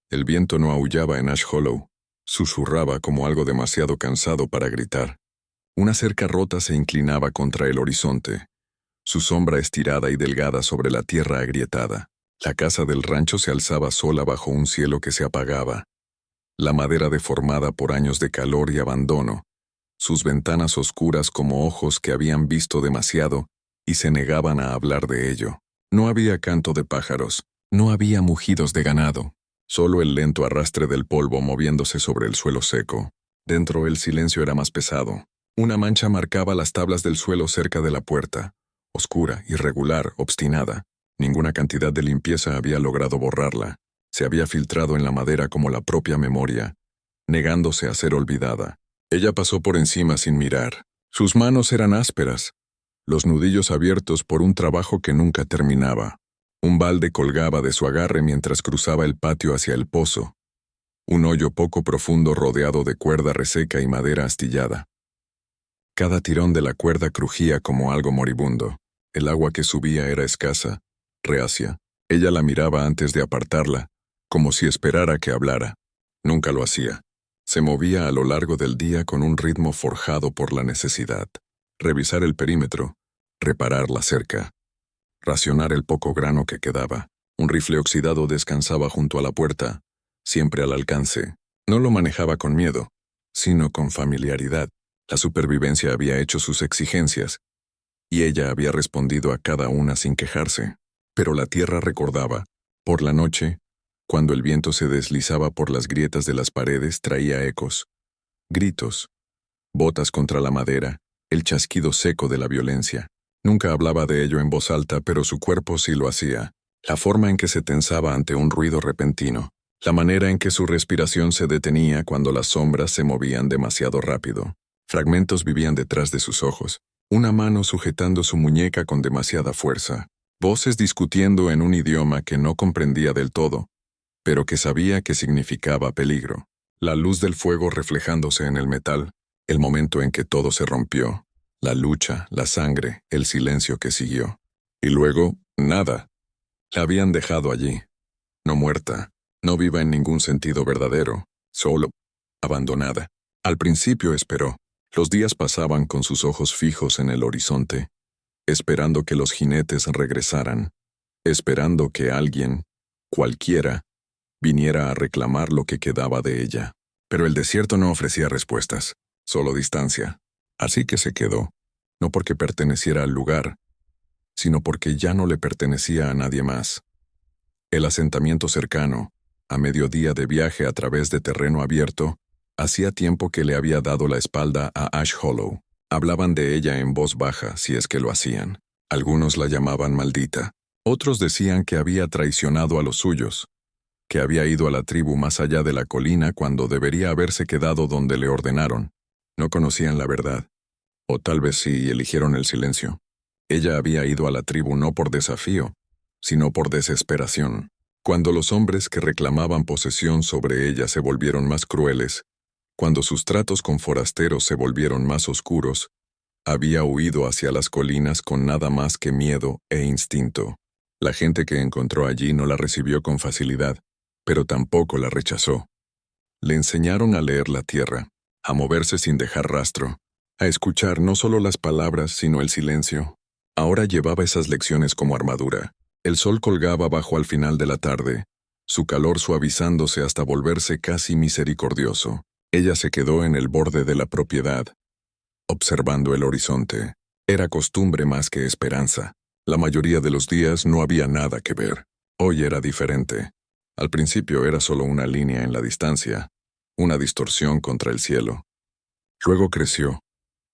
El viento no aullaba en Ash Hollow. Susurraba como algo demasiado cansado para gritar. Una cerca rota se inclinaba contra el horizonte, su sombra estirada y delgada sobre la tierra agrietada. La casa del rancho se alzaba sola bajo un cielo que se apagaba. La madera deformada por años de calor y abandono, sus ventanas oscuras como ojos que habían visto demasiado y se negaban a hablar de ello. No había canto de pájaros, no había mugidos de ganado, solo el lento arrastre del polvo moviéndose sobre el suelo seco. Dentro el silencio era más pesado. Una mancha marcaba las tablas del suelo cerca de la puerta, oscura, irregular, obstinada. Ninguna cantidad de limpieza había logrado borrarla. Se había filtrado en la madera como la propia memoria, negándose a ser olvidada. Ella pasó por encima sin mirar. Sus manos eran ásperas, los nudillos abiertos por un trabajo que nunca terminaba. Un balde colgaba de su agarre mientras cruzaba el patio hacia el pozo. Un hoyo poco profundo rodeado de cuerda reseca y madera astillada. Cada tirón de la cuerda crujía como algo moribundo. El agua que subía era escasa, reacia. Ella la miraba antes de apartarla, como si esperara que hablara. Nunca lo hacía. Se movía a lo largo del día con un ritmo forjado por la necesidad. Revisar el perímetro, reparar la cerca, racionar el poco grano que quedaba. Un rifle oxidado descansaba junto a la puerta, siempre al alcance. No lo manejaba con miedo, sino con familiaridad. La supervivencia había hecho sus exigencias, y ella había respondido a cada una sin quejarse. Pero la tierra recordaba. Por la noche, cuando el viento se deslizaba por las grietas de las paredes, traía ecos, gritos, botas contra la madera, el chasquido seco de la violencia. Nunca hablaba de ello en voz alta, pero su cuerpo sí lo hacía. La forma en que se tensaba ante un ruido repentino, la manera en que su respiración se detenía cuando las sombras se movían demasiado rápido. Fragmentos vivían detrás de sus ojos, una mano sujetando su muñeca con demasiada fuerza, voces discutiendo en un idioma que no comprendía del todo, pero que sabía que significaba peligro. La luz del fuego reflejándose en el metal, el momento en que todo se rompió, la lucha, la sangre, el silencio que siguió. Y luego, nada. La habían dejado allí, no muerta, no viva en ningún sentido verdadero, solo, abandonada. Al principio esperó. Los días pasaban con sus ojos fijos en el horizonte, esperando que los jinetes regresaran, esperando que alguien, cualquiera, viniera a reclamar lo que quedaba de ella. Pero el desierto no ofrecía respuestas, solo distancia. Así que se quedó, no porque perteneciera al lugar, sino porque ya no le pertenecía a nadie más. El asentamiento cercano, a mediodía de viaje a través de terreno abierto, hacía tiempo que le había dado la espalda a Ash Hollow. Hablaban de ella en voz baja, si es que lo hacían. Algunos la llamaban maldita. Otros decían que había traicionado a los suyos, que había ido a la tribu más allá de la colina cuando debería haberse quedado donde le ordenaron. No conocían la verdad. O tal vez sí eligieron el silencio. Ella había ido a la tribu no por desafío, sino por desesperación. Cuando los hombres que reclamaban posesión sobre ella se volvieron más crueles, cuando sus tratos con forasteros se volvieron más oscuros, había huido hacia las colinas con nada más que miedo e instinto. La gente que encontró allí no la recibió con facilidad, pero tampoco la rechazó. Le enseñaron a leer la tierra, a moverse sin dejar rastro, a escuchar no solo las palabras sino el silencio. Ahora llevaba esas lecciones como armadura. El sol colgaba bajo al final de la tarde, su calor suavizándose hasta volverse casi misericordioso. Ella se quedó en el borde de la propiedad, observando el horizonte. Era costumbre más que esperanza. La mayoría de los días no había nada que ver. Hoy era diferente. Al principio era solo una línea en la distancia, una distorsión contra el cielo. Luego creció,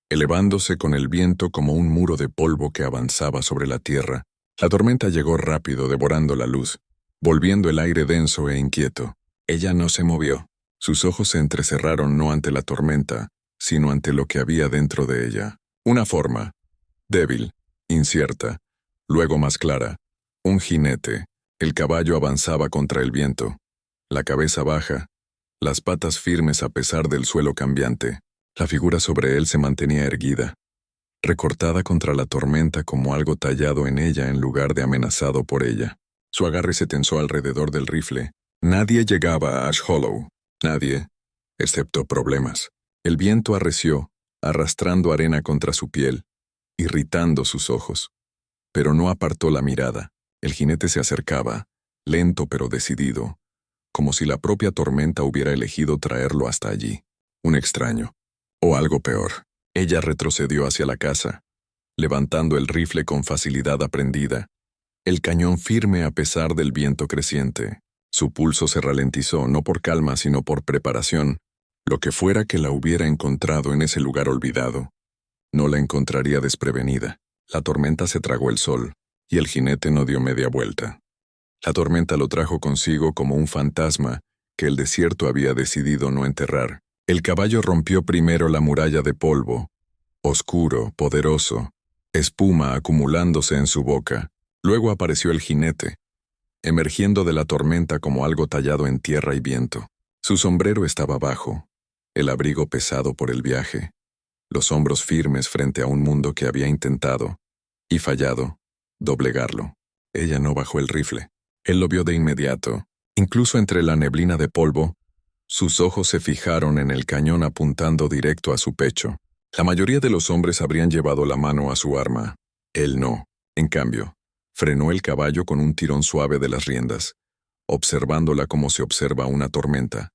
elevándose con el viento como un muro de polvo que avanzaba sobre la tierra. La tormenta llegó rápido, devorando la luz, volviendo el aire denso e inquieto. Ella no se movió. Sus ojos se entrecerraron no ante la tormenta, sino ante lo que había dentro de ella. Una forma, débil, incierta, luego más clara. Un jinete. El caballo avanzaba contra el viento, la cabeza baja, las patas firmes a pesar del suelo cambiante. La figura sobre él se mantenía erguida, recortada contra la tormenta como algo tallado en ella en lugar de amenazado por ella. Su agarre se tensó alrededor del rifle, Nadie llegaba a Ash Hollow. Nadie, excepto problemas. El viento arreció, arrastrando arena contra su piel, irritando sus ojos. Pero no apartó la mirada. El jinete se acercaba, lento pero decidido, como si la propia tormenta hubiera elegido traerlo hasta allí. Un extraño. O algo peor. Ella retrocedió hacia la casa, levantando el rifle con facilidad aprendida, el cañón firme a pesar del viento creciente. Su pulso se ralentizó, no por calma, sino por preparación. Lo que fuera que la hubiera encontrado en ese lugar olvidado, no la encontraría desprevenida. La tormenta se tragó el sol, y el jinete no dio media vuelta. La tormenta lo trajo consigo como un fantasma que el desierto había decidido no enterrar. El caballo rompió primero la muralla de polvo, oscuro, poderoso, espuma acumulándose en su boca. Luego apareció el jinete, emergiendo de la tormenta como algo tallado en tierra y viento. Su sombrero estaba bajo, el abrigo pesado por el viaje, los hombros firmes frente a un mundo que había intentado, y fallado, doblegarlo. Ella no bajó el rifle. Él lo vio de inmediato. Incluso entre la neblina de polvo, sus ojos se fijaron en el cañón apuntando directo a su pecho. La mayoría de los hombres habrían llevado la mano a su arma. Él no. En cambio, frenó el caballo con un tirón suave de las riendas, observándola como se observa una tormenta.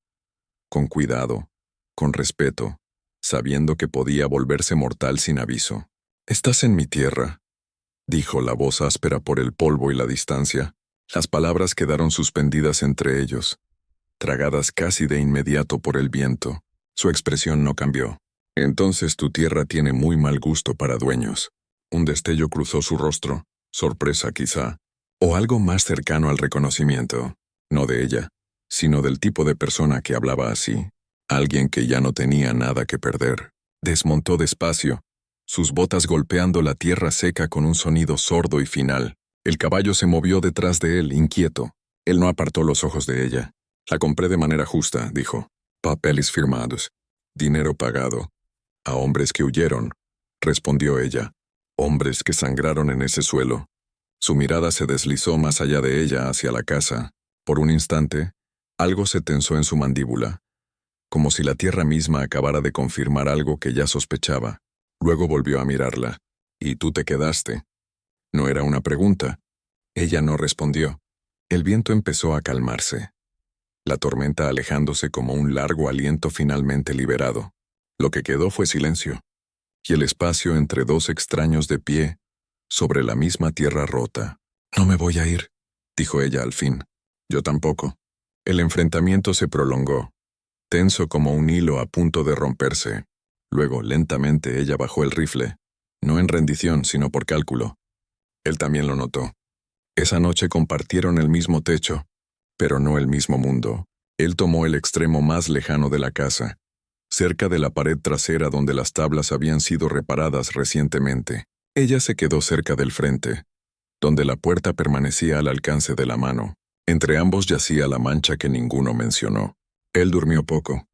Con cuidado, con respeto, sabiendo que podía volverse mortal sin aviso. «Estás en mi tierra», dijo la voz áspera por el polvo y la distancia. Las palabras quedaron suspendidas entre ellos, tragadas casi de inmediato por el viento. Su expresión no cambió. «Entonces tu tierra tiene muy mal gusto para dueños». Un destello cruzó su rostro, sorpresa quizá, o algo más cercano al reconocimiento, no de ella, sino del tipo de persona que hablaba así. Alguien que ya no tenía nada que perder. Desmontó despacio, sus botas golpeando la tierra seca con un sonido sordo y final. El caballo se movió detrás de él, inquieto. Él no apartó los ojos de ella. «La compré de manera justa», dijo. «Papeles firmados. Dinero pagado. A hombres que huyeron», respondió ella. «Hombres que sangraron en ese suelo». Su mirada se deslizó más allá de ella hacia la casa. Por un instante, algo se tensó en su mandíbula, como si la tierra misma acabara de confirmar algo que ya sospechaba. Luego volvió a mirarla. «¿Y tú te quedaste?» No era una pregunta. Ella no respondió. El viento empezó a calmarse, la tormenta alejándose como un largo aliento finalmente liberado. Lo que quedó fue silencio, y el espacio entre dos extraños de pie, sobre la misma tierra rota. «No me voy a ir», dijo ella al fin. «Yo tampoco». El enfrentamiento se prolongó, tenso como un hilo a punto de romperse. Luego, lentamente, ella bajó el rifle, no en rendición, sino por cálculo. Él también lo notó. Esa noche compartieron el mismo techo, pero no el mismo mundo. Él tomó el extremo más lejano de la casa, cerca de la pared trasera donde las tablas habían sido reparadas recientemente. Ella se quedó cerca del frente, donde la puerta permanecía al alcance de la mano. Entre ambos yacía la mancha que ninguno mencionó. Él durmió poco.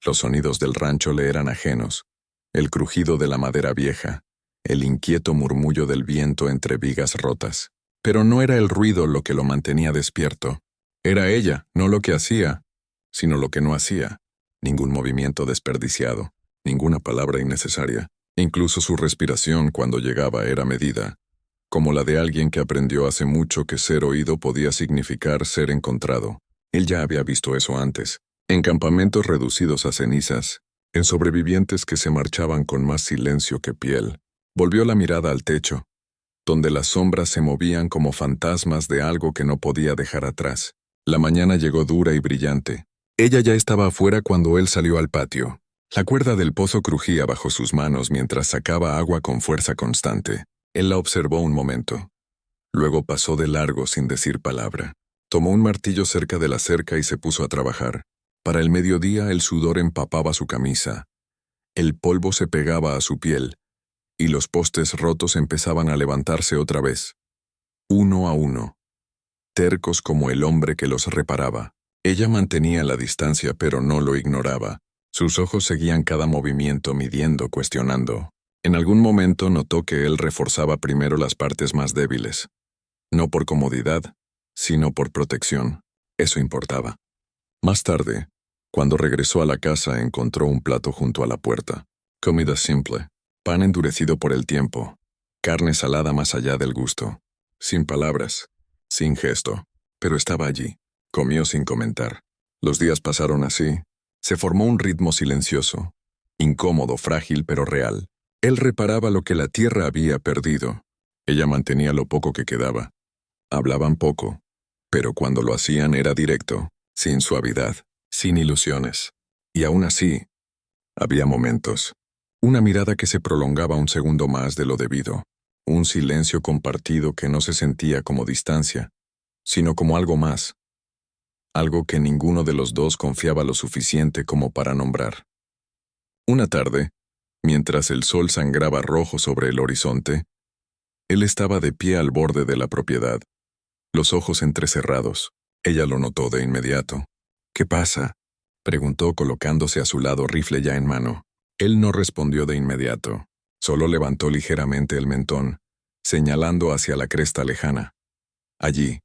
Los sonidos del rancho le eran ajenos, el crujido de la madera vieja, el inquieto murmullo del viento entre vigas rotas. Pero no era el ruido lo que lo mantenía despierto. Era ella, no lo que hacía, sino lo que no hacía. Ningún movimiento desperdiciado, ninguna palabra innecesaria. Incluso su respiración cuando llegaba era medida, como la de alguien que aprendió hace mucho que ser oído podía significar ser encontrado. Él ya había visto eso antes, en campamentos reducidos a cenizas, en sobrevivientes que se marchaban con más silencio que piel. Volvió la mirada al techo, donde las sombras se movían como fantasmas de algo que no podía dejar atrás. La mañana llegó dura y brillante. Ella ya estaba afuera cuando él salió al patio. La cuerda del pozo crujía bajo sus manos mientras sacaba agua con fuerza constante. Él la observó un momento. Luego pasó de largo sin decir palabra. Tomó un martillo cerca de la cerca y se puso a trabajar. Para el mediodía el sudor empapaba su camisa. El polvo se pegaba a su piel, y los postes rotos empezaban a levantarse otra vez, uno a uno, tercos como el hombre que los reparaba. Ella mantenía la distancia pero no lo ignoraba. Sus ojos seguían cada movimiento midiendo, cuestionando. En algún momento notó que él reforzaba primero las partes más débiles. No por comodidad, sino por protección. Eso importaba. Más tarde, cuando regresó a la casa, encontró un plato junto a la puerta. Comida simple, pan endurecido por el tiempo, carne salada más allá del gusto. Sin palabras, sin gesto, pero estaba allí. Comió sin comentar. Los días pasaron así. Se formó un ritmo silencioso, incómodo, frágil pero real. Él reparaba lo que la tierra había perdido. Ella mantenía lo poco que quedaba. Hablaban poco, pero cuando lo hacían era directo, sin suavidad, sin ilusiones. Y aún así, había momentos. Una mirada que se prolongaba un segundo más de lo debido. Un silencio compartido que no se sentía como distancia, sino como algo más. Algo que ninguno de los dos confiaba lo suficiente como para nombrar. Una tarde, mientras el sol sangraba rojo sobre el horizonte, él estaba de pie al borde de la propiedad, los ojos entrecerrados. Ella lo notó de inmediato. «¿Qué pasa?», preguntó colocándose a su lado, rifle ya en mano. Él no respondió de inmediato, solo levantó ligeramente el mentón, señalando hacia la cresta lejana. Allí.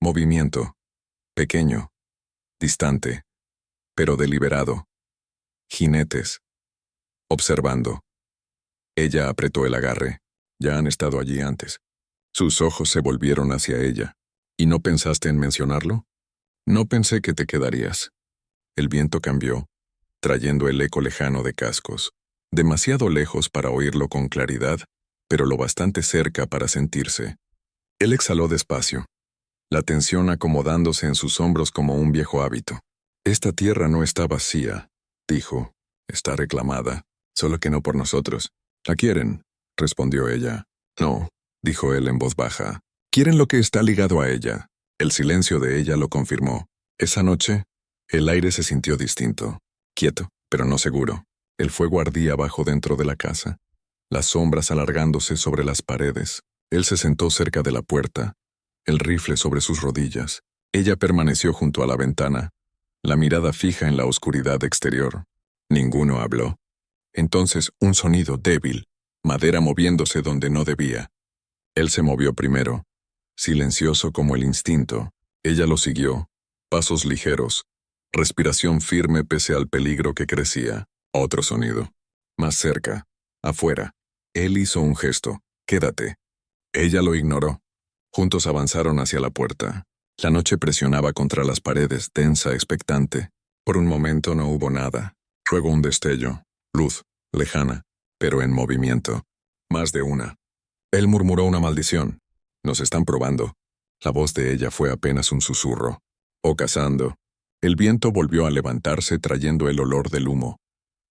Movimiento. Pequeño. Distante. Pero deliberado. Jinetes. Observando. Ella apretó el agarre. Ya han estado allí antes. Sus ojos se volvieron hacia ella. ¿Y no pensaste en mencionarlo? No pensé que te quedarías. El viento cambió, trayendo el eco lejano de cascos, demasiado lejos para oírlo con claridad, pero lo bastante cerca para sentirse. Él exhaló despacio, la tensión acomodándose en sus hombros como un viejo hábito. Esta tierra no está vacía, dijo. Está reclamada, solo que no por nosotros. ¿La quieren?, respondió ella. No, dijo él en voz baja. Quieren lo que está ligado a ella. El silencio de ella lo confirmó. Esa noche, el aire se sintió distinto, quieto, pero no seguro. El fuego ardía abajo dentro de la casa, las sombras alargándose sobre las paredes. Él se sentó cerca de la puerta, el rifle sobre sus rodillas. Ella permaneció junto a la ventana, la mirada fija en la oscuridad exterior. Ninguno habló. Entonces, un sonido débil, madera moviéndose donde no debía. Él se movió primero, silencioso como el instinto. Ella lo siguió, pasos ligeros, respiración firme pese al peligro que crecía. Otro sonido. Más cerca, afuera. Él hizo un gesto. Quédate. Ella lo ignoró. Juntos avanzaron hacia la puerta. La noche presionaba contra las paredes, tensa, expectante. Por un momento no hubo nada. Luego un destello. Luz, lejana, pero en movimiento. Más de una. Él murmuró una maldición. Nos están probando. La voz de ella fue apenas un susurro. O cazando. El viento volvió a levantarse trayendo el olor del humo.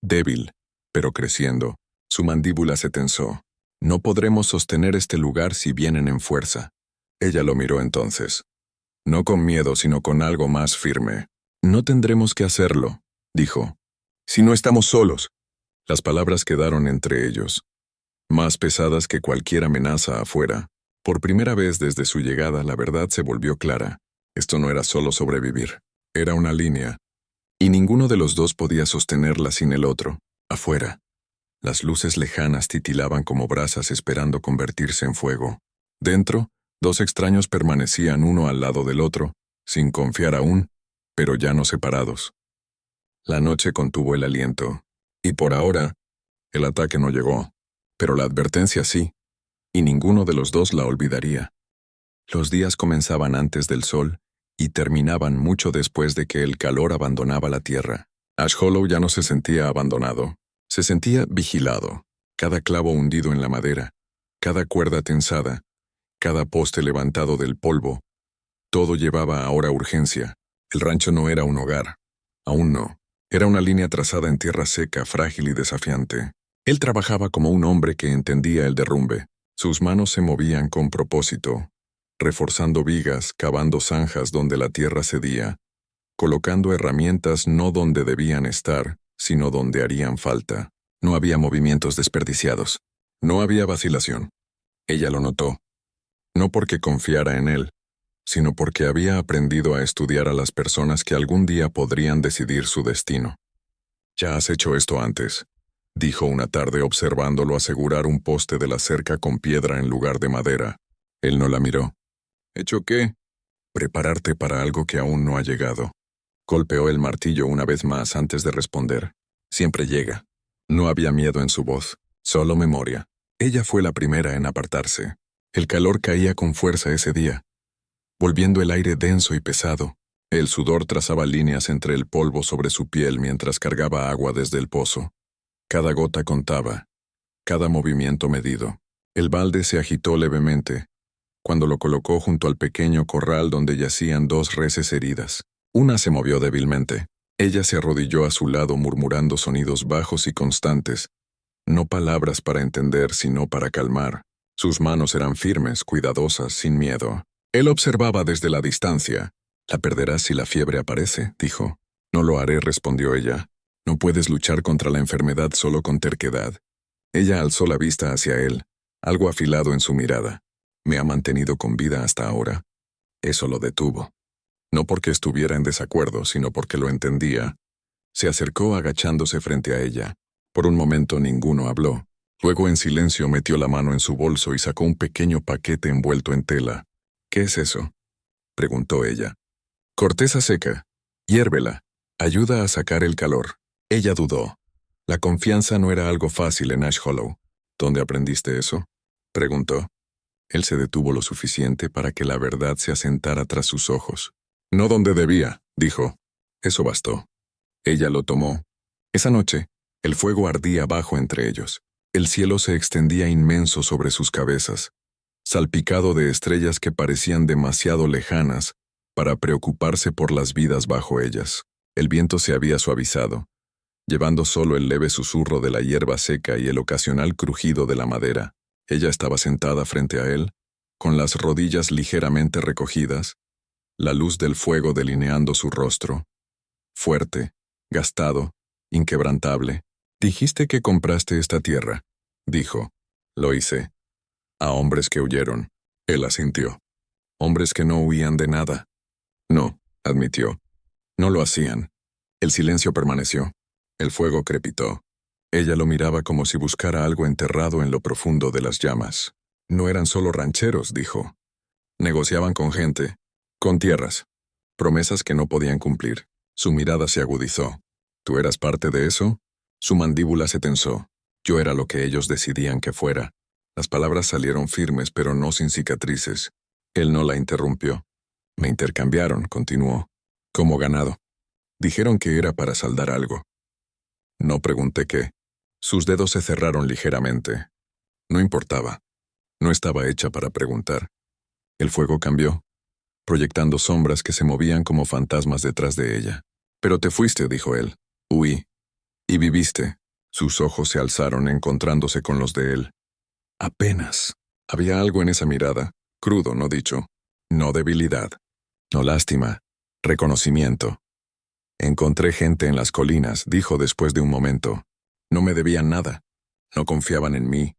Débil, pero creciendo. Su mandíbula se tensó. No podremos sostener este lugar si vienen en fuerza. Ella lo miró entonces. No con miedo, sino con algo más firme. No tendremos que hacerlo, dijo. Si no estamos solos. Las palabras quedaron entre ellos, más pesadas que cualquier amenaza afuera. Por primera vez desde su llegada, la verdad se volvió clara. Esto no era solo sobrevivir. Era una línea. Y ninguno de los dos podía sostenerla sin el otro. Afuera. Las luces lejanas titilaban como brasas esperando convertirse en fuego. Dentro, dos extraños permanecían uno al lado del otro, sin confiar aún, pero ya no separados. La noche contuvo el aliento. Y por ahora, el ataque no llegó. Pero la advertencia sí. Y ninguno de los dos la olvidaría. Los días comenzaban antes del sol y terminaban mucho después de que el calor abandonaba la tierra. Ash Hollow ya no se sentía abandonado. Se sentía vigilado. Cada clavo hundido en la madera, cada cuerda tensada, cada poste levantado del polvo. Todo llevaba ahora urgencia. El rancho no era un hogar. Aún no. Era una línea trazada en tierra seca, frágil y desafiante. Él trabajaba como un hombre que entendía el derrumbe. Sus manos se movían con propósito, reforzando vigas, cavando zanjas donde la tierra cedía, colocando herramientas no donde debían estar, sino donde harían falta. No había movimientos desperdiciados. No había vacilación. Ella lo notó. No porque confiara en él, sino porque había aprendido a estudiar a las personas que algún día podrían decidir su destino. «Ya has hecho esto antes», dijo una tarde observándolo asegurar un poste de la cerca con piedra en lugar de madera. Él no la miró. «¿Hecho qué?», Prepararte para algo que aún no ha llegado. Golpeó el martillo una vez más antes de responder. Siempre llega. No había miedo en su voz, solo memoria. Ella fue la primera en apartarse. El calor caía con fuerza ese día, volviendo el aire denso y pesado. El sudor trazaba líneas entre el polvo sobre su piel mientras cargaba agua desde el pozo. Cada gota contaba, cada movimiento medido. El balde se agitó levemente cuando lo colocó junto al pequeño corral donde yacían dos reses heridas. Una se movió débilmente. Ella se arrodilló a su lado murmurando sonidos bajos y constantes, no palabras para entender, sino para calmar. Sus manos eran firmes, cuidadosas, sin miedo. Él observaba desde la distancia. «La perderás si la fiebre aparece», dijo. «No lo haré», respondió ella. «No puedes luchar contra la enfermedad solo con terquedad». Ella alzó la vista hacia él, algo afilado en su mirada. «Me ha mantenido con vida hasta ahora». Eso lo detuvo. No porque estuviera en desacuerdo, sino porque lo entendía. Se acercó agachándose frente a ella. Por un momento ninguno habló. Luego en silencio metió la mano en su bolso y sacó un pequeño paquete envuelto en tela. «¿Qué es eso?», preguntó ella. «Corteza seca. Hiérvela. Ayuda a sacar el calor». Ella dudó. La confianza no era algo fácil en Ash Hollow. «¿Dónde aprendiste eso?», preguntó. Él se detuvo lo suficiente para que la verdad se asentara tras sus ojos. «No donde debía», dijo. Eso bastó. Ella lo tomó. Esa noche, el fuego ardía bajo entre ellos. El cielo se extendía inmenso sobre sus cabezas, salpicado de estrellas que parecían demasiado lejanas para preocuparse por las vidas bajo ellas. El viento se había suavizado, llevando solo el leve susurro de la hierba seca y el ocasional crujido de la madera. Ella estaba sentada frente a él, con las rodillas ligeramente recogidas, la luz del fuego delineando su rostro. Fuerte, gastado, inquebrantable. «Dijiste que compraste esta tierra», dijo. «Lo hice. A hombres que huyeron». Él asintió. «Hombres que no huían de nada». «No», admitió. «No lo hacían». El silencio permaneció. El fuego crepitó. Ella lo miraba como si buscara algo enterrado en lo profundo de las llamas. «No eran solo rancheros», dijo. «Negociaban con gente, con tierras, promesas que no podían cumplir». Su mirada se agudizó. «¿Tú eras parte de eso?». Su mandíbula se tensó. «Yo era lo que ellos decidían que fuera». Las palabras salieron firmes, pero no sin cicatrices. Él no la interrumpió. «Me intercambiaron», continuó, «como ganado. Dijeron que era para saldar algo». No pregunté qué. Sus dedos se cerraron ligeramente. No importaba. No estaba hecha para preguntar. El fuego cambió, proyectando sombras que se movían como fantasmas detrás de ella. «Pero te fuiste», dijo él. «Huí. Y viviste». Sus ojos se alzaron encontrándose con los de él. Apenas. Había algo en esa mirada, crudo, no dicho. No debilidad. No lástima. Reconocimiento. «Encontré gente en las colinas», dijo después de un momento. «No me debían nada. No confiaban en mí.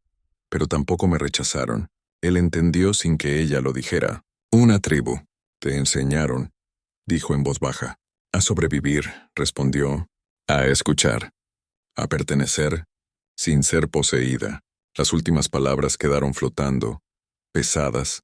Pero tampoco me rechazaron». Él entendió sin que ella lo dijera. «Una tribu. Te enseñaron», dijo en voz baja. «A sobrevivir», respondió. «A escuchar. A pertenecer, sin ser poseída». Las últimas palabras quedaron flotando, pesadas.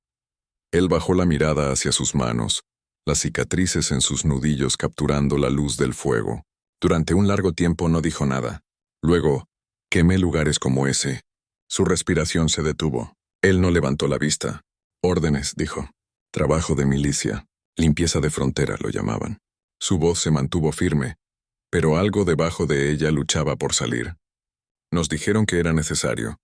Él bajó la mirada hacia sus manos, las cicatrices en sus nudillos capturando la luz del fuego. Durante un largo tiempo no dijo nada. Luego, «Quemé lugares como ese». Su respiración se detuvo. Él no levantó la vista. «Órdenes», dijo. «Trabajo de milicia. Limpieza de frontera», lo llamaban. Su voz se mantuvo firme, pero algo debajo de ella luchaba por salir. «Nos dijeron que era necesario,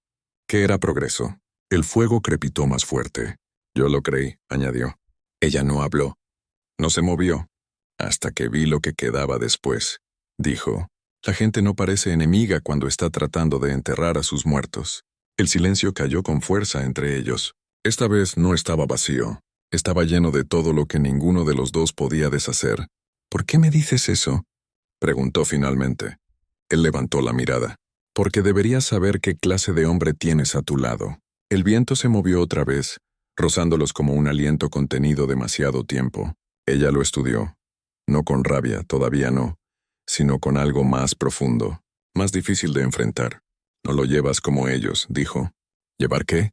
que era progreso». El fuego crepitó más fuerte. «Yo lo creí», añadió. Ella no habló. No se movió. «Hasta que vi lo que quedaba después», dijo. «La gente no parece enemiga cuando está tratando de enterrar a sus muertos». El silencio cayó con fuerza entre ellos. Esta vez no estaba vacío. Estaba lleno de todo lo que ninguno de los dos podía deshacer. «¿Por qué me dices eso?», preguntó finalmente. Él levantó la mirada. «Porque deberías saber qué clase de hombre tienes a tu lado». El viento se movió otra vez, rozándolos como un aliento contenido demasiado tiempo. Ella lo estudió. No con rabia, todavía no, sino con algo más profundo, más difícil de enfrentar. «No lo llevas como ellos», dijo. «¿Llevar qué?».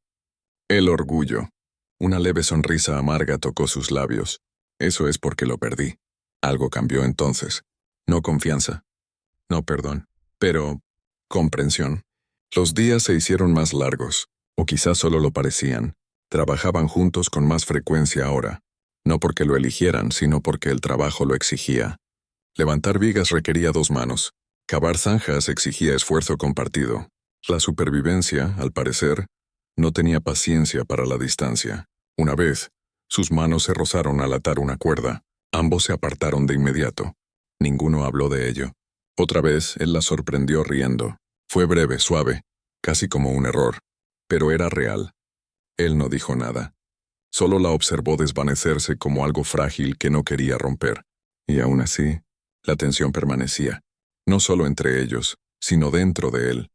«El orgullo». Una leve sonrisa amarga tocó sus labios. Eso es porque lo perdí. Algo cambió entonces. No confianza. No perdón. Pero comprensión. Los días se hicieron más largos, o quizás solo lo parecían. Trabajaban juntos con más frecuencia ahora. No porque lo eligieran, sino porque el trabajo lo exigía. Levantar vigas requería 2 manos. Cavar zanjas exigía esfuerzo compartido. La supervivencia, al parecer, no tenía paciencia para la distancia. Una vez, sus manos se rozaron al atar una cuerda. Ambos se apartaron de inmediato. Ninguno habló de ello. Otra vez, él la sorprendió riendo. Fue breve, suave, casi como un error. Pero era real. Él no dijo nada. Solo la observó desvanecerse como algo frágil que no quería romper. Y aún así, la tensión permanecía. No solo entre ellos, sino dentro de él.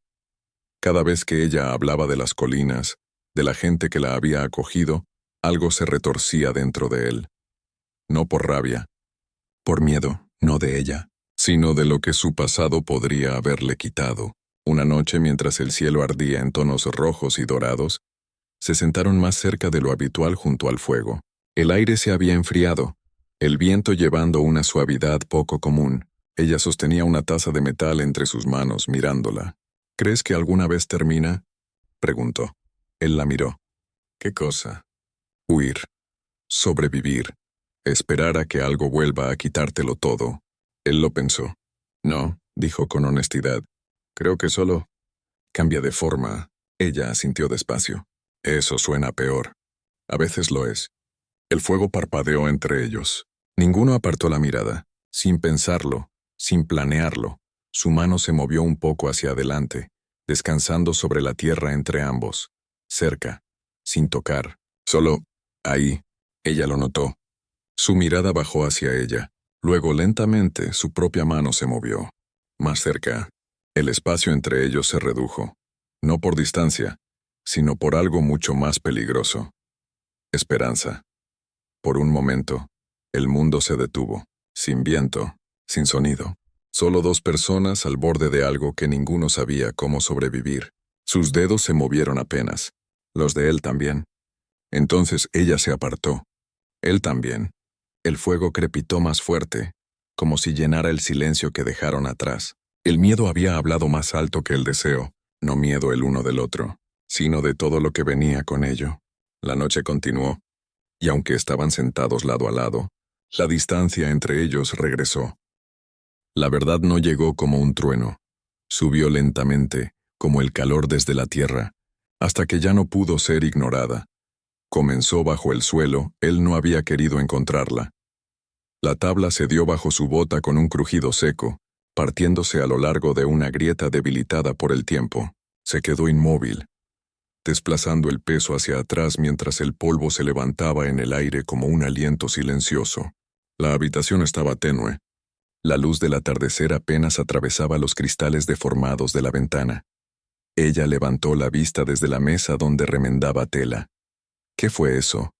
Cada vez que ella hablaba de las colinas, de la gente que la había acogido, algo se retorcía dentro de él. No por rabia, por miedo, no de ella, sino de lo que su pasado podría haberle quitado. Una noche, mientras el cielo ardía en tonos rojos y dorados, se sentaron más cerca de lo habitual junto al fuego. El aire se había enfriado, el viento llevando una suavidad poco común. Ella sostenía una taza de metal entre sus manos, mirándola. ¿Crees que alguna vez termina? Preguntó. Él la miró. ¿Qué cosa? Huir. Sobrevivir. Esperar a que algo vuelva a quitártelo todo. Él lo pensó. No, dijo con honestidad. Creo que solo cambia de forma. Ella asintió despacio. Eso suena peor. A veces lo es. El fuego parpadeó entre ellos. Ninguno apartó la mirada. Sin pensarlo, sin planearlo, su mano se movió un poco hacia adelante, descansando sobre la tierra entre ambos. Cerca, sin tocar. Solo ahí. Ella lo notó. Su mirada bajó hacia ella. Luego lentamente su propia mano se movió. Más cerca. El espacio entre ellos se redujo. No por distancia, sino por algo mucho más peligroso. Esperanza. Por un momento, el mundo se detuvo, sin viento, sin sonido. Solo 2 personas al borde de algo que ninguno sabía cómo sobrevivir. Sus dedos se movieron apenas. Los de él también. Entonces ella se apartó. Él también. El fuego crepitó más fuerte, como si llenara el silencio que dejaron atrás. El miedo había hablado más alto que el deseo, no miedo el uno del otro, sino de todo lo que venía con ello. La noche continuó, y aunque estaban sentados lado a lado, la distancia entre ellos regresó. La verdad no llegó como un trueno. Subió lentamente, como el calor desde la tierra, hasta que ya no pudo ser ignorada. Comenzó bajo el suelo, él no había querido encontrarla. La tabla se dio bajo su bota con un crujido seco, partiéndose a lo largo de una grieta debilitada por el tiempo. Se quedó inmóvil, desplazando el peso hacia atrás mientras el polvo se levantaba en el aire como un aliento silencioso. La habitación estaba tenue. La luz del atardecer apenas atravesaba los cristales deformados de la ventana. Ella levantó la vista desde la mesa donde remendaba tela. ¿Qué fue eso?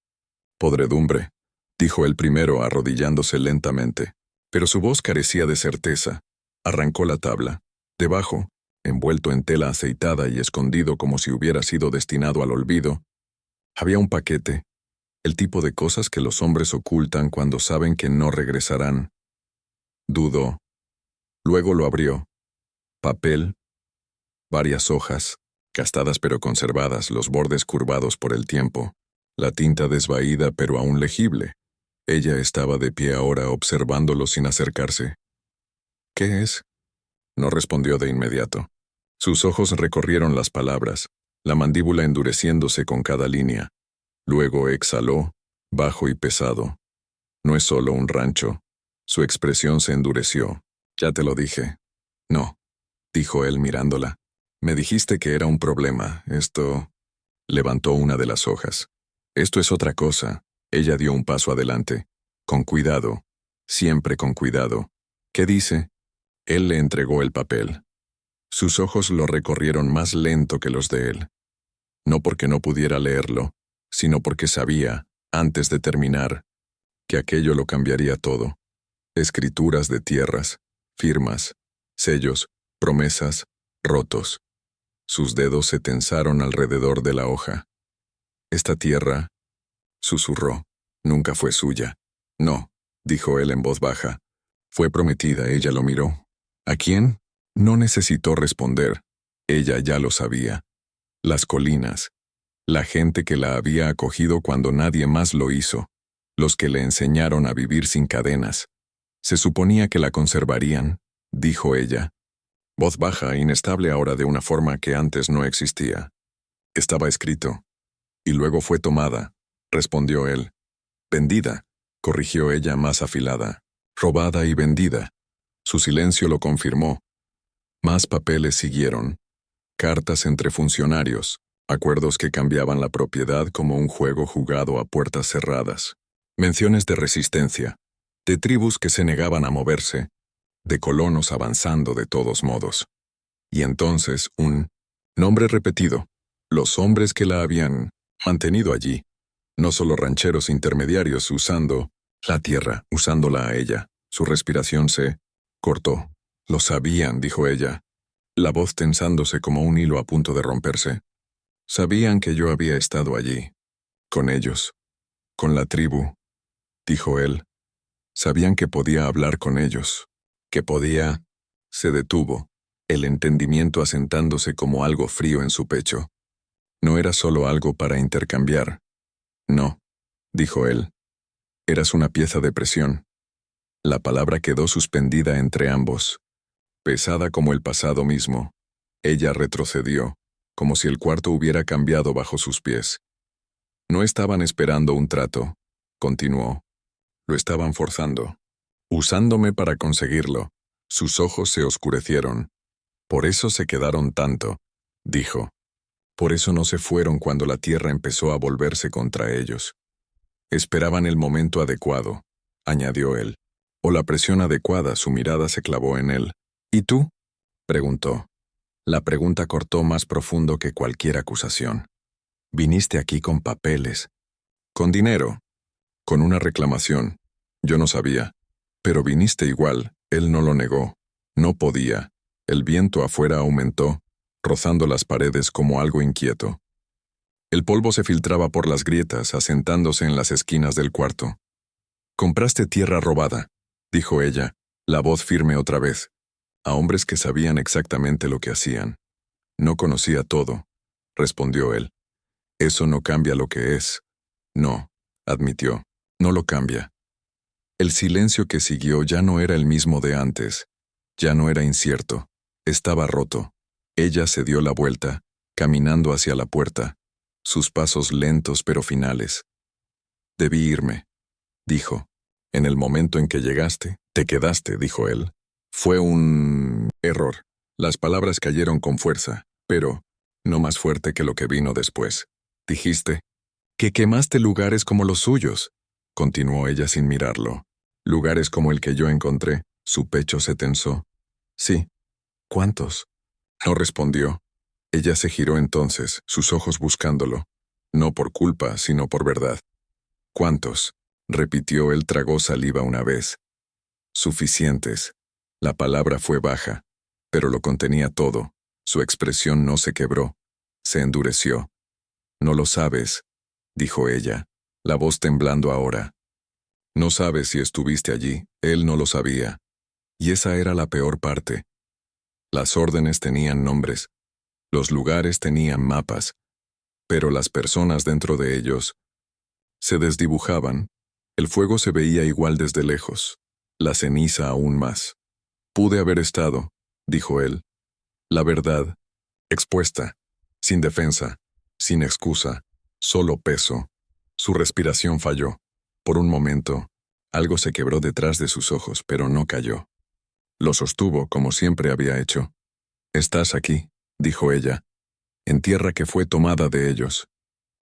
Podredumbre, dijo el primero arrodillándose lentamente. Pero su voz carecía de certeza. Arrancó la tabla. Debajo, envuelto en tela aceitada y escondido como si hubiera sido destinado al olvido, había un paquete, el tipo de cosas que los hombres ocultan cuando saben que no regresarán. Dudó. Luego lo abrió. Papel, varias hojas, gastadas pero conservadas, los bordes curvados por el tiempo, la tinta desvaída pero aún legible. Ella estaba de pie ahora observándolo sin acercarse. ¿Qué es? No respondió de inmediato. Sus ojos recorrieron las palabras, la mandíbula endureciéndose con cada línea. Luego exhaló, bajo y pesado. No es solo un rancho. Su expresión se endureció. Ya te lo dije. No, dijo él mirándola. Me dijiste que era un problema. Esto... Levantó una de las hojas. Esto es otra cosa. Ella dio un paso adelante. Con cuidado. Siempre con cuidado. ¿Qué dice? Él le entregó el papel. Sus ojos lo recorrieron más lento que los de él. No porque no pudiera leerlo, sino porque sabía, antes de terminar, que aquello lo cambiaría todo. Escrituras de tierras, firmas, sellos, promesas, rotos. Sus dedos se tensaron alrededor de la hoja. Esta tierra, susurró, nunca fue suya. No, dijo él en voz baja. Fue prometida, ella lo miró. ¿A quién? No necesitó responder. Ella ya lo sabía. Las colinas. La gente que la había acogido cuando nadie más lo hizo. Los que le enseñaron a vivir sin cadenas. Se suponía que la conservarían, dijo ella. Voz baja, inestable ahora de una forma que antes no existía. Estaba escrito. Y luego fue tomada, respondió él. Vendida, corrigió ella más afilada. Robada y vendida. Su silencio lo confirmó. Más papeles siguieron. Cartas entre funcionarios, acuerdos que cambiaban la propiedad como un juego jugado a puertas cerradas. Menciones de resistencia, de tribus que se negaban a moverse, de colonos avanzando de todos modos. Y entonces un nombre repetido, los hombres que la habían mantenido allí, no solo rancheros intermediarios usando la tierra, usándola a ella. Su respiración se cortó. Lo sabían, dijo ella, la voz tensándose como un hilo a punto de romperse. Sabían que yo había estado allí, con ellos, con la tribu, dijo él. Sabían que podía hablar con ellos, que podía... Se detuvo, el entendimiento asentándose como algo frío en su pecho. No era solo algo para intercambiar. No, dijo él. Eras una pieza de presión. La palabra quedó suspendida entre ambos. Pesada como el pasado mismo, ella retrocedió, como si el cuarto hubiera cambiado bajo sus pies. No estaban esperando un trato, continuó. Lo estaban forzando, usándome para conseguirlo. Sus ojos se oscurecieron. Por eso se quedaron tanto, dijo. Por eso no se fueron cuando la tierra empezó a volverse contra ellos. Esperaban el momento adecuado, añadió él. O la presión adecuada, su mirada se clavó en él. ¿Y tú? Preguntó. La pregunta cortó más profundo que cualquier acusación. Viniste aquí con papeles. Con dinero. Con una reclamación. Yo no sabía. Pero viniste igual, él no lo negó. No podía. El viento afuera aumentó, rozando las paredes como algo inquieto. El polvo se filtraba por las grietas, asentándose en las esquinas del cuarto. Compraste tierra robada, dijo ella, la voz firme otra vez, a hombres que sabían exactamente lo que hacían. No conocía todo, respondió él. Eso no cambia lo que es. No, admitió, no lo cambia. El silencio que siguió ya no era el mismo de antes, ya no era incierto, estaba roto. Ella se dio la vuelta, caminando hacia la puerta, sus pasos lentos pero finales. Debí irme, dijo. En el momento en que llegaste, te quedaste, dijo él. Fue un error. Las palabras cayeron con fuerza, pero no más fuerte que lo que vino después. Dijiste que quemaste lugares como los suyos, continuó ella sin mirarlo. Lugares como el que yo encontré. Su pecho se tensó. Sí. ¿Cuántos? No respondió. Ella se giró entonces, sus ojos buscándolo. No por culpa, sino por verdad. ¿Cuántos? Repitió él, tragó saliva una vez. Suficientes. La palabra fue baja, pero lo contenía todo. Su expresión no se quebró. Se endureció. No lo sabes, dijo ella, la voz temblando ahora. No sabes si estuviste allí, él no lo sabía. Y esa era la peor parte. Las órdenes tenían nombres. Los lugares tenían mapas, pero las personas dentro de ellos se desdibujaban. El fuego se veía igual desde lejos, la ceniza aún más. Pude haber estado, dijo él. La verdad, expuesta, sin defensa, sin excusa, solo peso. Su respiración falló. Por un momento, algo se quebró detrás de sus ojos, pero no cayó. Lo sostuvo como siempre había hecho. Estás aquí, dijo ella, en tierra que fue tomada de ellos.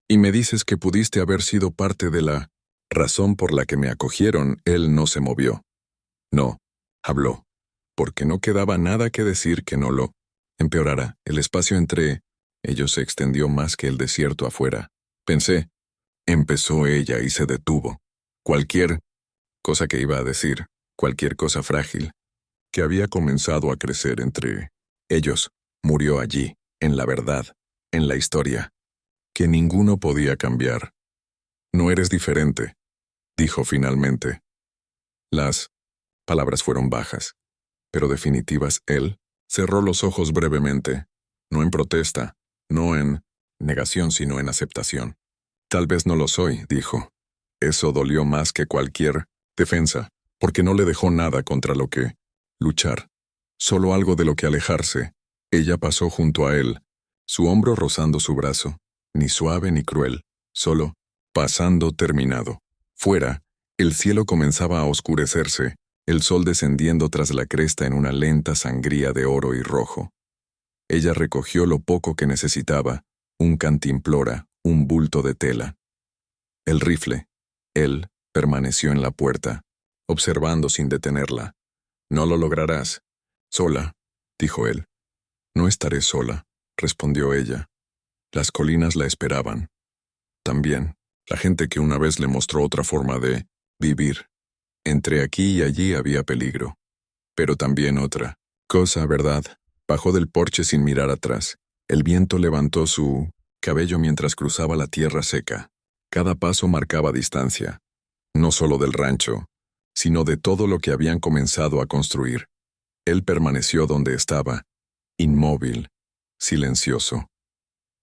Y me dices que pudiste haber sido parte de la razón por la que me acogieron. Él no se movió. No, habló, porque no quedaba nada que decir que no lo empeorara. El espacio entre ellos se extendió más que el desierto afuera. Pensé, empezó ella y se detuvo. Cualquier cosa que iba a decir, cualquier cosa frágil, que había comenzado a crecer entre ellos, murió allí, en la verdad, en la historia, que ninguno podía cambiar. No eres diferente, dijo finalmente. Las palabras fueron bajas, pero definitivas. Él cerró los ojos brevemente, no en protesta, no en negación, sino en aceptación. Tal vez no lo soy, dijo. Eso dolió más que cualquier defensa, porque no le dejó nada contra lo que luchar, solo algo de lo que alejarse. Ella pasó junto a él, su hombro rozando su brazo, ni suave ni cruel, solo pasando terminado. Fuera, el cielo comenzaba a oscurecerse, el sol descendiendo tras la cresta en una lenta sangría de oro y rojo. Ella recogió lo poco que necesitaba, un cantimplora, un bulto de tela. El rifle. Él permaneció en la puerta, observando sin detenerla. «No lo lograrás. Sola», dijo él. «No estaré sola», respondió ella. Las colinas la esperaban. También, la gente que una vez le mostró otra forma de vivir. Entre aquí y allí había peligro. Pero también otra cosa, ¿verdad? Bajó del porche sin mirar atrás. El viento levantó su cabello mientras cruzaba la tierra seca. Cada paso marcaba distancia, no solo del rancho, sino de todo lo que habían comenzado a construir. Él permaneció donde estaba, inmóvil, silencioso.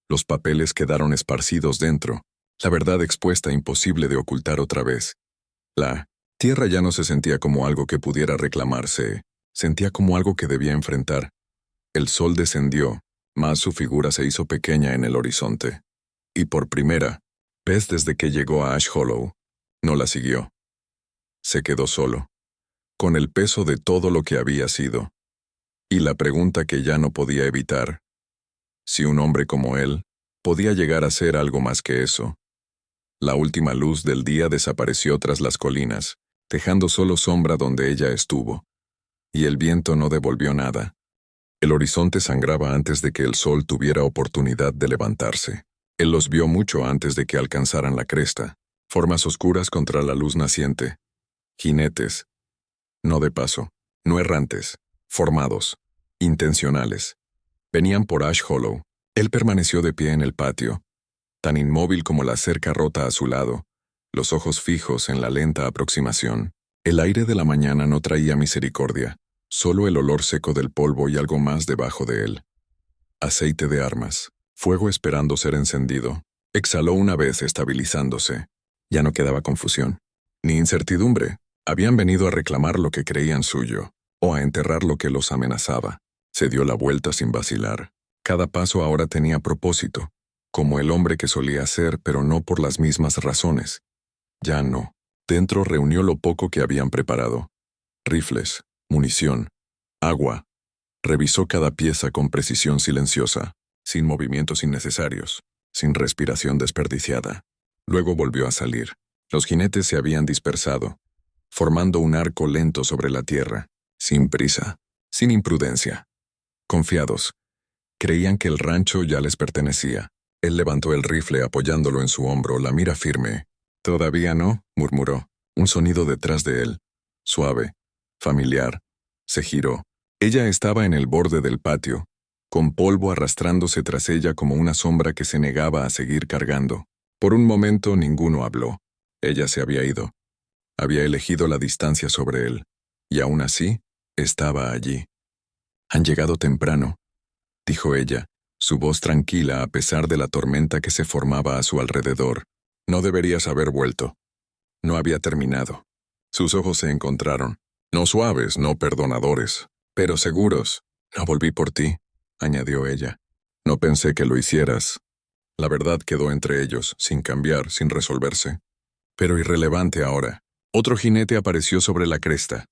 Los papeles quedaron esparcidos dentro, la verdad expuesta imposible de ocultar otra vez. La tierra ya no se sentía como algo que pudiera reclamarse, sentía como algo que debía enfrentar. El sol descendió, mas su figura se hizo pequeña en el horizonte. Y por primera vez desde que llegó a Ash Hollow, no la siguió. Se quedó solo, con el peso de todo lo que había sido. Y la pregunta que ya no podía evitar: si un hombre como él podía llegar a ser algo más que eso. La última luz del día desapareció tras las colinas, dejando solo sombra donde ella estuvo. Y el viento no devolvió nada. El horizonte sangraba antes de que el sol tuviera oportunidad de levantarse. Él los vio mucho antes de que alcanzaran la cresta, formas oscuras contra la luz naciente. Jinetes. No de paso, no errantes, formados, intencionales. Venían por Ash Hollow. Él permaneció de pie en el patio, tan inmóvil como la cerca rota a su lado, los ojos fijos en la lenta aproximación. El aire de la mañana no traía misericordia, solo el olor seco del polvo y algo más debajo de él. Aceite de armas, fuego esperando ser encendido. Exhaló una vez estabilizándose. Ya no quedaba confusión, ni incertidumbre. Habían venido a reclamar lo que creían suyo, o a enterrar lo que los amenazaba. Se dio la vuelta sin vacilar. Cada paso ahora tenía propósito, como el hombre que solía ser, pero no por las mismas razones. Ya no. Dentro reunió lo poco que habían preparado. Rifles, munición, agua. Revisó cada pieza con precisión silenciosa, sin movimientos innecesarios, sin respiración desperdiciada. Luego volvió a salir. Los jinetes se habían dispersado, formando un arco lento sobre la tierra, sin prisa, sin imprudencia. Confiados, creían que el rancho ya les pertenecía. Él levantó el rifle apoyándolo en su hombro, la mira firme. «Todavía no», murmuró. Un sonido detrás de él, suave, familiar. Se giró. Ella estaba en el borde del patio, con polvo arrastrándose tras ella como una sombra que se negaba a seguir cargando. Por un momento ninguno habló. Ella se había ido. Había elegido la distancia sobre él, y aún así, estaba allí. «Han llegado temprano», dijo ella, su voz tranquila a pesar de la tormenta que se formaba a su alrededor. «No deberías haber vuelto». No había terminado. Sus ojos se encontraron, no suaves, no perdonadores, pero seguros. «No volví por ti», añadió ella. «No pensé que lo hicieras». La verdad quedó entre ellos, sin cambiar, sin resolverse. Pero irrelevante ahora. Otro jinete apareció sobre la cresta.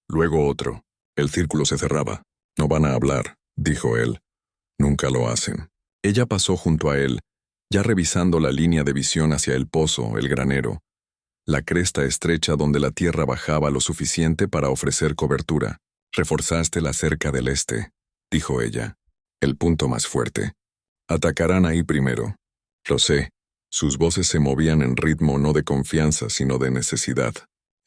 Luego otro. El círculo se cerraba. «No van a hablar», dijo él. «Nunca lo hacen». Ella pasó junto a él, ya revisando la línea de visión hacia el pozo, el granero. La cresta estrecha donde la tierra bajaba lo suficiente para ofrecer cobertura. «Reforzaste la cerca del este», dijo ella. «El punto más fuerte. Atacarán ahí primero». «Lo sé». Sus voces se movían en ritmo no de confianza, sino de necesidad.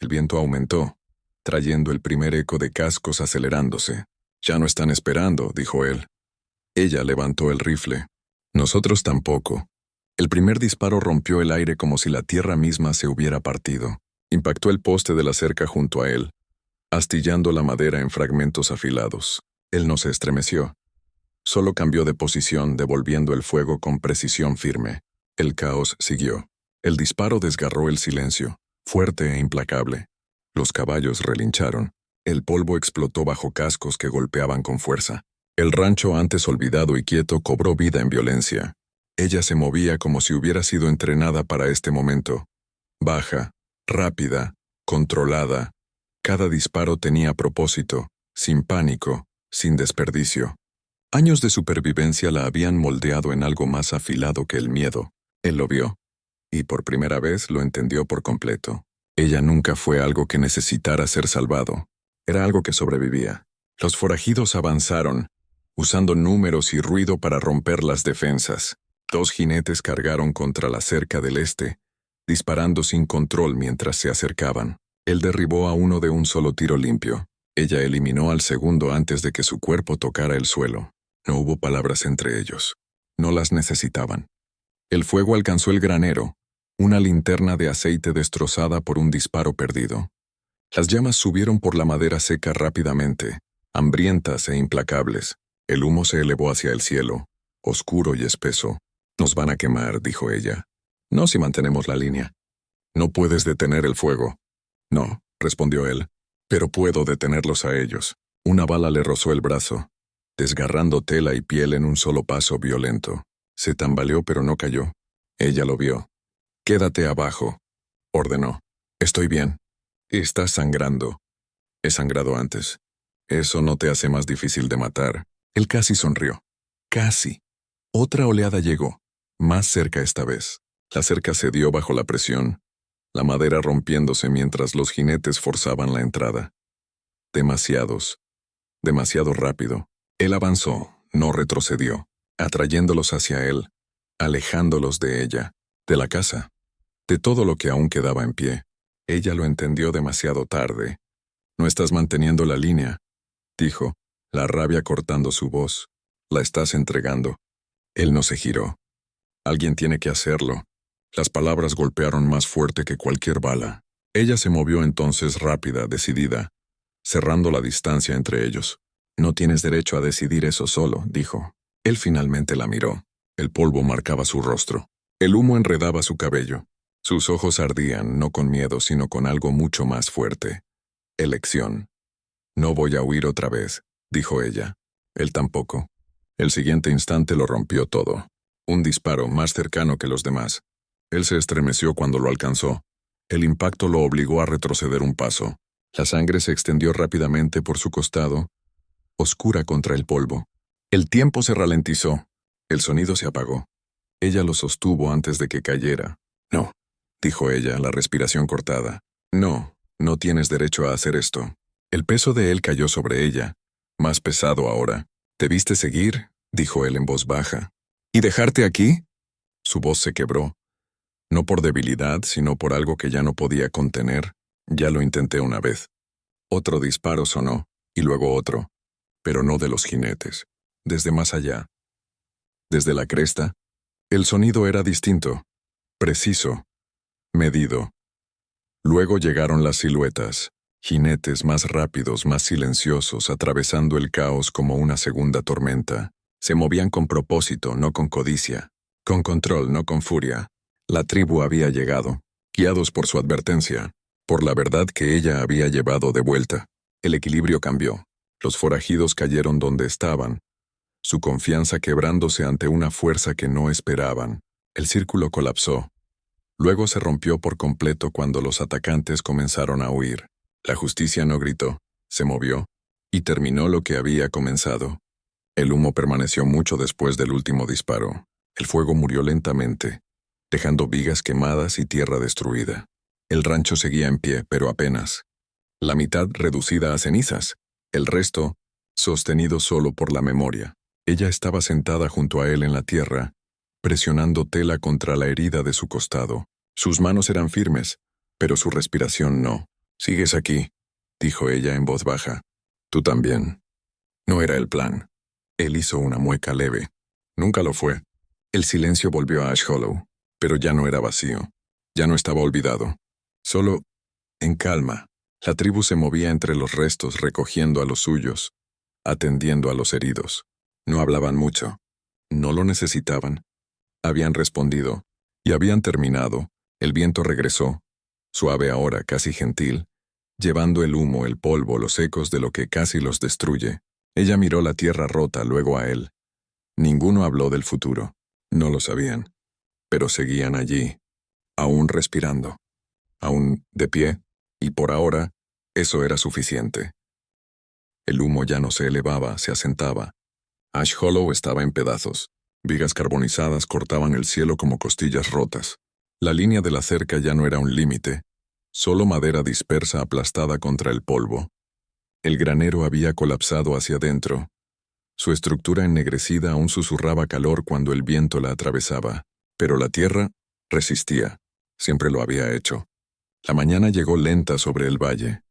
El viento aumentó, trayendo el primer eco de cascos acelerándose. «Ya no están esperando», dijo él. Ella levantó el rifle. «Nosotros tampoco». El primer disparo rompió el aire como si la tierra misma se hubiera partido. Impactó el poste de la cerca junto a él, astillando la madera en fragmentos afilados. Él no se estremeció. Solo cambió de posición, devolviendo el fuego con precisión firme. El caos siguió. El disparo desgarró el silencio, fuerte e implacable. Los caballos relincharon. El polvo explotó bajo cascos que golpeaban con fuerza. El rancho, antes olvidado y quieto, cobró vida en violencia. Ella se movía como si hubiera sido entrenada para este momento. Baja, rápida, controlada. Cada disparo tenía propósito, sin pánico, sin desperdicio. Años de supervivencia la habían moldeado en algo más afilado que el miedo. Él lo vio, y por primera vez lo entendió por completo. Ella nunca fue algo que necesitara ser salvado. Era algo que sobrevivía. Los forajidos avanzaron, usando números y ruido para romper las defensas. 2 jinetes cargaron contra la cerca del este, disparando sin control mientras se acercaban. Él derribó a uno de un solo tiro limpio. Ella eliminó al segundo antes de que su cuerpo tocara el suelo. No hubo palabras entre ellos. No las necesitaban. El fuego alcanzó el granero, una linterna de aceite destrozada por un disparo perdido. Las llamas subieron por la madera seca rápidamente, hambrientas e implacables. El humo se elevó hacia el cielo, oscuro y espeso. «Nos van a quemar», dijo ella. «No si mantenemos la línea». «No puedes detener el fuego». «No», respondió él, «pero puedo detenerlos a ellos». Una bala le rozó el brazo, desgarrando tela y piel en un solo paso violento. Se tambaleó pero no cayó. Ella lo vio. «Quédate abajo», ordenó. «Estoy bien». «Estás sangrando». «He sangrado antes». «Eso no te hace más difícil de matar». Él casi sonrió. Casi. Otra oleada llegó, más cerca esta vez. La cerca cedió bajo la presión, la madera rompiéndose mientras los jinetes forzaban la entrada. Demasiados. Demasiado rápido. Él avanzó, no retrocedió, atrayéndolos hacia él, alejándolos de ella, de la casa, de todo lo que aún quedaba en pie. Ella lo entendió demasiado tarde. «No estás manteniendo la línea», dijo, la rabia cortando su voz. «La estás entregando». Él no se giró. «Alguien tiene que hacerlo». Las palabras golpearon más fuerte que cualquier bala. Ella se movió entonces rápida, decidida, cerrando la distancia entre ellos. «No tienes derecho a decidir eso solo», dijo. Él finalmente la miró. El polvo marcaba su rostro. El humo enredaba su cabello. Sus ojos ardían, no con miedo, sino con algo mucho más fuerte. Elección. «No voy a huir otra vez», dijo ella. Él tampoco. El siguiente instante lo rompió todo. Un disparo más cercano que los demás. Él se estremeció cuando lo alcanzó. El impacto lo obligó a retroceder un paso. La sangre se extendió rápidamente por su costado, oscura contra el polvo. El tiempo se ralentizó. El sonido se apagó. Ella lo sostuvo antes de que cayera. «No», dijo ella, la respiración cortada. «No, no tienes derecho a hacer esto». El peso de él cayó sobre ella, más pesado ahora. «¿Debiste seguir?», dijo él en voz baja. «¿Y dejarte aquí?». Su voz se quebró. No por debilidad, sino por algo que ya no podía contener. «Ya lo intenté una vez». Otro disparo sonó, y luego otro. Pero no de los jinetes. Desde más allá. Desde la cresta. El sonido era distinto. Preciso. Medido. Luego llegaron las siluetas. Jinetes más rápidos, más silenciosos, atravesando el caos como una segunda tormenta. Se movían con propósito, no con codicia. Con control, no con furia. La tribu había llegado, guiados por su advertencia, por la verdad que ella había llevado de vuelta. El equilibrio cambió. Los forajidos cayeron donde estaban, su confianza quebrándose ante una fuerza que no esperaban. El círculo colapsó. Luego se rompió por completo cuando los atacantes comenzaron a huir. La justicia no gritó, se movió, y terminó lo que había comenzado. El humo permaneció mucho después del último disparo. El fuego murió lentamente, dejando vigas quemadas y tierra destruida. El rancho seguía en pie, pero apenas. La mitad reducida a cenizas, el resto sostenido solo por la memoria. Ella estaba sentada junto a él en la tierra, presionando tela contra la herida de su costado. Sus manos eran firmes, pero su respiración no. «Sigues aquí», dijo ella en voz baja. «Tú también». No era el plan. Él hizo una mueca leve. Nunca lo fue. El silencio volvió a Ash Hollow, pero ya no era vacío. Ya no estaba olvidado. Solo En calma, la tribu se movía entre los restos recogiendo a los suyos, atendiendo a los heridos. No hablaban mucho. No lo necesitaban. Habían respondido, y habían terminado. El viento regresó, suave ahora, casi gentil, llevando el humo, el polvo, los ecos de lo que casi los destruye. Ella miró la tierra rota, luego a él. Ninguno habló del futuro. No lo sabían. Pero seguían allí, aún respirando, aún de pie, y por ahora, eso era suficiente. El humo ya no se elevaba, se asentaba. Ash Hollow estaba en pedazos. Vigas carbonizadas cortaban el cielo como costillas rotas. La línea de la cerca ya no era un límite, solo madera dispersa aplastada contra el polvo. El granero había colapsado hacia adentro. Su estructura ennegrecida aún susurraba calor cuando el viento la atravesaba, pero la tierra resistía. Siempre lo había hecho. La mañana llegó lenta sobre el valle.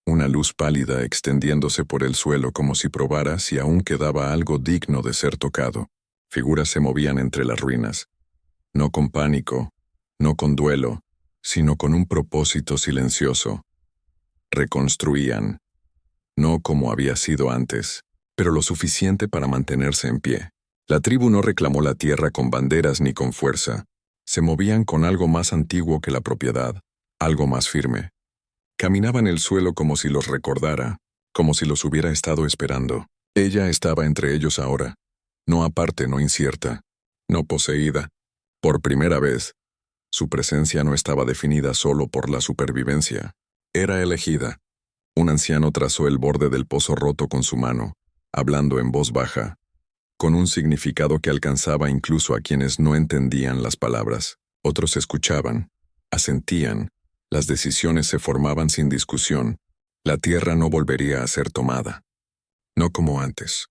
Una luz pálida extendiéndose por el suelo como si probara si aún quedaba algo digno de ser tocado. Figuras se movían entre las ruinas. No con pánico, no con duelo, sino con un propósito silencioso. Reconstruían. No como había sido antes, pero lo suficiente para mantenerse en pie. La tribu no reclamó la tierra con banderas ni con fuerza. Se movían con algo más antiguo que la propiedad, algo más firme. Caminaban el suelo como si los recordara, como si los hubiera estado esperando. Ella estaba entre ellos ahora, no aparte, no incierta, no poseída. Por primera vez, su presencia no estaba definida solo por la supervivencia. Era elegida. Un anciano trazó el borde del pozo roto con su mano, hablando en voz baja, con un significado que alcanzaba incluso a quienes no entendían las palabras. Otros escuchaban, asentían, las decisiones se formaban sin discusión. La tierra no volvería a ser tomada. No como antes.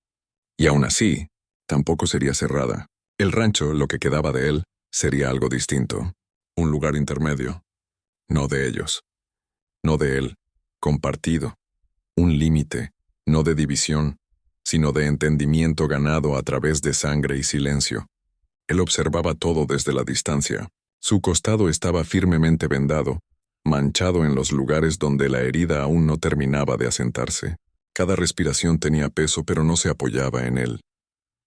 Y aún así, tampoco sería cerrada. El rancho, lo que quedaba de él, sería algo distinto. Un lugar intermedio. No de ellos. No de él. Compartido. Un límite, no de división, sino de entendimiento ganado a través de sangre y silencio. Él observaba todo desde la distancia. Su costado estaba firmemente vendado, manchado en los lugares donde la herida aún no terminaba de asentarse. Cada respiración tenía peso, pero no se apoyaba en él.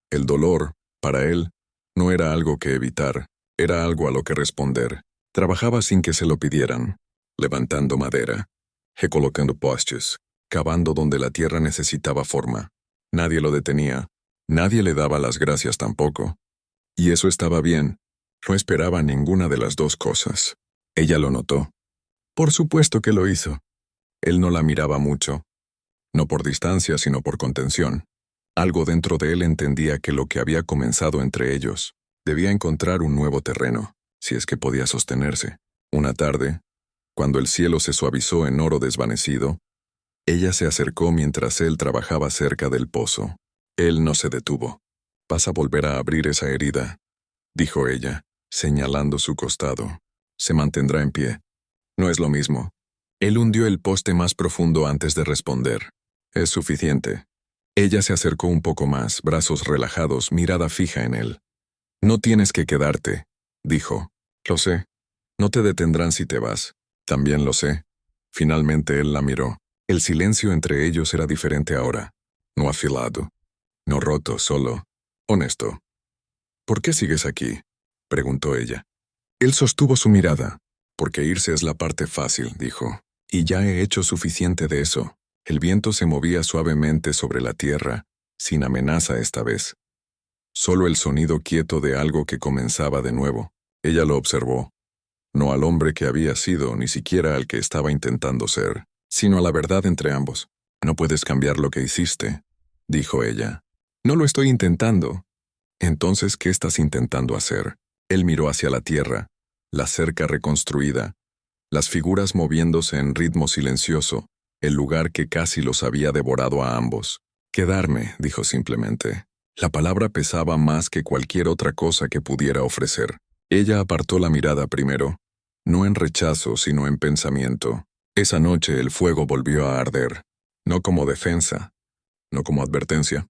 El dolor, para él, no era algo que evitar, era algo a lo que responder. Trabajaba sin que se lo pidieran, levantando madera, recolocando postes, cavando donde la tierra necesitaba forma. Nadie lo detenía, nadie le daba las gracias tampoco. Y eso estaba bien, no esperaba ninguna de las dos cosas. Ella lo notó. Por supuesto que lo hizo. Él no la miraba mucho, no por distancia sino por contención. Algo dentro de él entendía que lo que había comenzado entre ellos debía encontrar un nuevo terreno, si es que podía sostenerse. Una tarde, cuando el cielo se suavizó en oro desvanecido, ella se acercó mientras él trabajaba cerca del pozo. Él no se detuvo. «Vas a volver a abrir esa herida», dijo ella, señalando su costado. «Se mantendrá en pie». «No es lo mismo». Él hundió el poste más profundo antes de responder. «Es suficiente». Ella se acercó un poco más, brazos relajados, mirada fija en él. «No tienes que quedarte», dijo. «Lo sé. No te detendrán si te vas». «También lo sé». Finalmente él la miró. El silencio entre ellos era diferente ahora. No afilado. No roto, solo honesto. «¿Por qué sigues aquí?», preguntó ella. Él sostuvo su mirada. «Porque irse es la parte fácil», dijo. «Y ya he hecho suficiente de eso». El viento se movía suavemente sobre la tierra, sin amenaza esta vez. Solo el sonido quieto de algo que comenzaba de nuevo. Ella lo observó. No al hombre que había sido, ni siquiera al que estaba intentando ser, sino a la verdad entre ambos. «No puedes cambiar lo que hiciste», dijo ella. «No lo estoy intentando». «Entonces, ¿qué estás intentando hacer?». Él miró hacia la tierra, la cerca reconstruida, las figuras moviéndose en ritmo silencioso, el lugar que casi los había devorado a ambos. «Quedarme», dijo simplemente. La palabra pesaba más que cualquier otra cosa que pudiera ofrecer. Ella apartó la mirada primero, no en rechazo, sino en pensamiento. Esa noche el fuego volvió a arder, no como defensa, no como advertencia,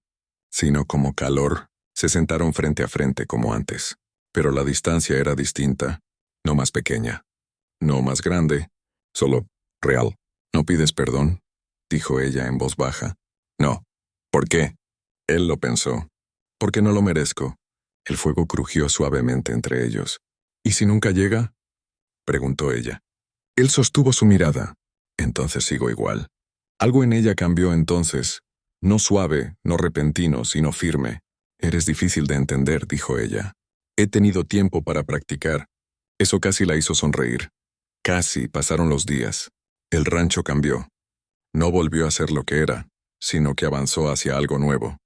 sino como calor. Se sentaron frente a frente como antes, pero la distancia era distinta, no más pequeña, no más grande, solo Real. ¿No pides perdón?, dijo ella en voz baja. No. ¿Por qué? Él lo pensó. Porque no lo merezco. El fuego crujió suavemente entre ellos. ¿Y si nunca llega?, preguntó ella. Él sostuvo su mirada. Entonces sigo igual. Algo en ella cambió entonces. No suave, no repentino, sino firme. Eres difícil de entender, dijo ella. He tenido tiempo para practicar. Eso casi la hizo sonreír. Casi pasaron los días. El rancho cambió. No volvió a ser lo que era, sino que avanzó hacia algo nuevo.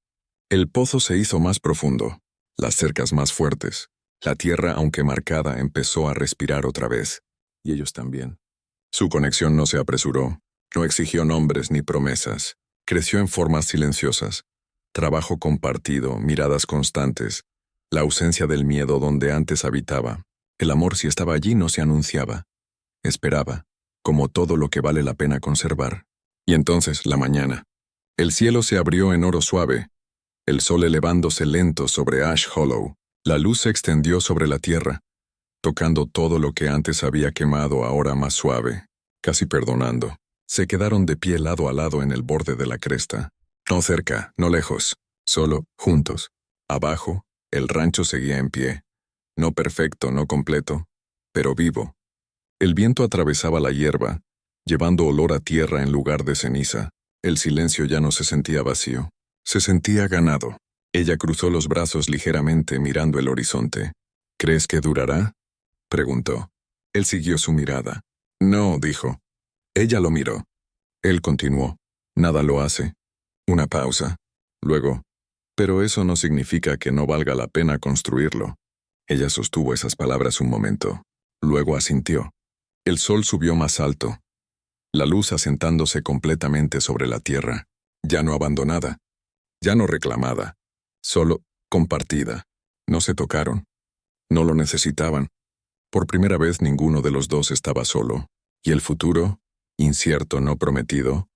El pozo se hizo más profundo, las cercas más fuertes. La tierra, aunque marcada, empezó a respirar otra vez. Y ellos también. Su conexión no se apresuró, no exigió nombres ni promesas. Creció en formas silenciosas. Trabajo compartido, miradas constantes. La ausencia del miedo donde antes habitaba. El amor, si estaba allí, no se anunciaba. Esperaba, como todo lo que vale la pena conservar. Y entonces, la mañana. El cielo se abrió en oro suave, el sol elevándose lento sobre Ash Hollow. La luz se extendió sobre la tierra, tocando todo lo que antes había quemado ahora más suave, casi perdonando. Se quedaron de pie lado a lado en el borde de la cresta. No cerca, no lejos, solo, juntos. Abajo, el rancho seguía en pie. No perfecto, no completo, pero vivo. El viento atravesaba la hierba, llevando olor a tierra en lugar de ceniza. El silencio ya no se sentía vacío. Se sentía ganado. Ella cruzó los brazos ligeramente mirando el horizonte. ¿Crees que durará?, preguntó. Él siguió su mirada. No, dijo. Ella lo miró. Él continuó. Nada lo hace. Una pausa. Luego, pero eso no significa que no valga la pena construirlo. Ella sostuvo esas palabras un momento. Luego asintió. El sol subió más alto, la luz asentándose completamente sobre la tierra, ya no abandonada, ya no reclamada, solo compartida. No se tocaron, no lo necesitaban. Por primera vez ninguno de los dos estaba solo, y el futuro, incierto, no prometido,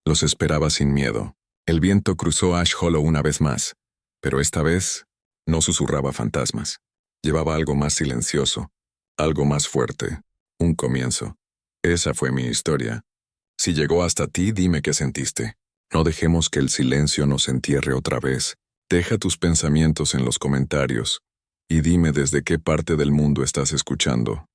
los esperaba sin miedo. El viento cruzó Ash Hollow una vez más, pero esta vez no susurraba fantasmas. Llevaba algo más silencioso, algo más fuerte, un comienzo. Esa fue mi historia. Si llegó hasta ti, dime qué sentiste. No dejemos que el silencio nos entierre otra vez. Deja tus pensamientos en los comentarios y dime desde qué parte del mundo estás escuchando.